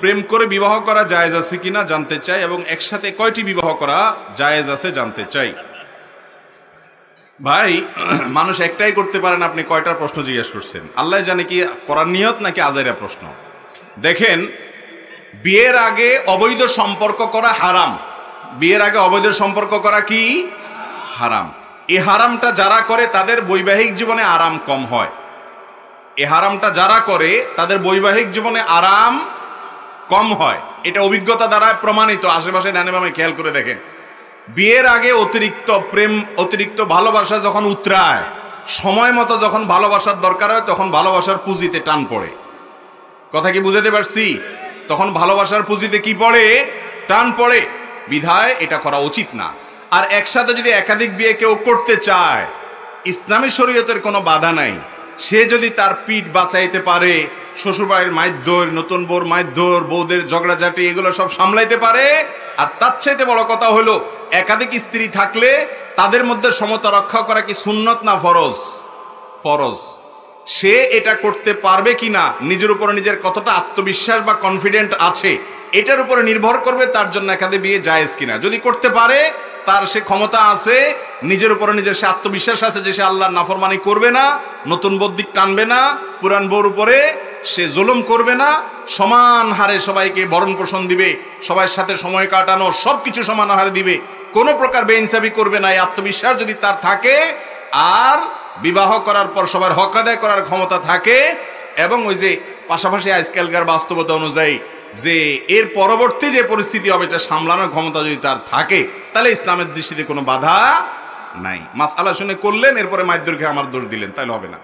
প্রেম করে বিবাহ করা জায়েজ আছে কিনা জানতে চাই, এবং একসাথে কয়টি বিবাহ করা জায়েজ আছে জানতে চাই। ভাই, মানুষ একটাই করতে পারেন, আপনি কয়টার প্রশ্ন জিজ্ঞেস করছেন আল্লাহ জানে, কি করার নিয়ত নাকি আজাইরা প্রশ্ন। দেখেন, বিয়ের আগে অবৈধ সম্পর্ক করা হারাম। বিয়ের আগে অবৈধ সম্পর্ক করা কি হারাম। এই হারামটা যারা করে তাদের বৈবাহিক জীবনে আরাম কম হয়। এই হারামটা যারা করে তাদের বৈবাহিক জীবনে আরাম কম হয়, এটা অভিজ্ঞতা দ্বারা প্রমাণিত। আশেপাশে ডানে বামে খেয়াল করে দেখেন, বিয়ের আগে অতিরিক্ত প্রেম, অতিরিক্ত ভালোবাসা যখন উতরায়, সময় মতো যখন ভালোবাসার দরকার হয়, তখন ভালোবাসার পুঁজিতে টান পড়ে। কথা কি বুঝাতে পারছি? তখন ভালোবাসার পুঁজিতে কি পড়ে? টান পড়ে। বিধায় এটা করা উচিত না। আর একসাথে যদি একাধিক বিয়ে কেউ করতে চায়, ইসলামী শরীয়তের কোনো বাধা নাই। সে যদি তার পিঠ বাঁচাইতে পারে, শ্বশুরবাড়ির মাইদ্ধর, নতুন বউর মাইদ্ধর, বউদের ঝগড়াঝাটি, এগুলো সব সামলাইতে পারে। আর তার চাইতে বড় কথা হলো, একাধিক স্ত্রী থাকলে তাদের মধ্যে সমতা রক্ষা করা কি সুন্নত না ফরজ? ফরজ। সে এটা করতে পারবে কিনা, নিজের উপরে নিজের কতটা আত্মবিশ্বাস বা কনফিডেন্ট আছে, এটার উপরে নির্ভর করবে তার জন্য একাধিক বিয়ে জায়েজ কিনা। যদি করতে পারে, তার সে ক্ষমতা আছে, নিজের উপরে নিজের সে আত্মবিশ্বাস আছে যে সে আল্লাহর নাফরমানি করবে না, নতুন বউর দিক টানবে না, পুরান বউর উপরে সে জুলুম করবে না, সমান হারে সবাইকে ভরণ পোষণ দিবে, সবার সাথে সময় কাটানো, সবকিছু সমান হারে দিবে, কোনো প্রকার বেইনসাফি করবে না। এই আত্মবিশ্বাস যদি তার থাকে, আর বিবাহ করার পর সবার হক আদায় করার ক্ষমতা থাকে, এবং ওই যে পাশাপাশি আজকালকার বাস্তবতা অনুযায়ী যে এর পরবর্তী যে পরিস্থিতি হবে এটা সামলানোর ক্ষমতা যদি তার থাকে, তাহলে ইসলামের দৃষ্টিতে কোনো বাধা নাই। মাসআলা শুনে করলেন, এরপরে মাইদ্যরকে আমার দোষ দিলেন, তাহলে হবে না।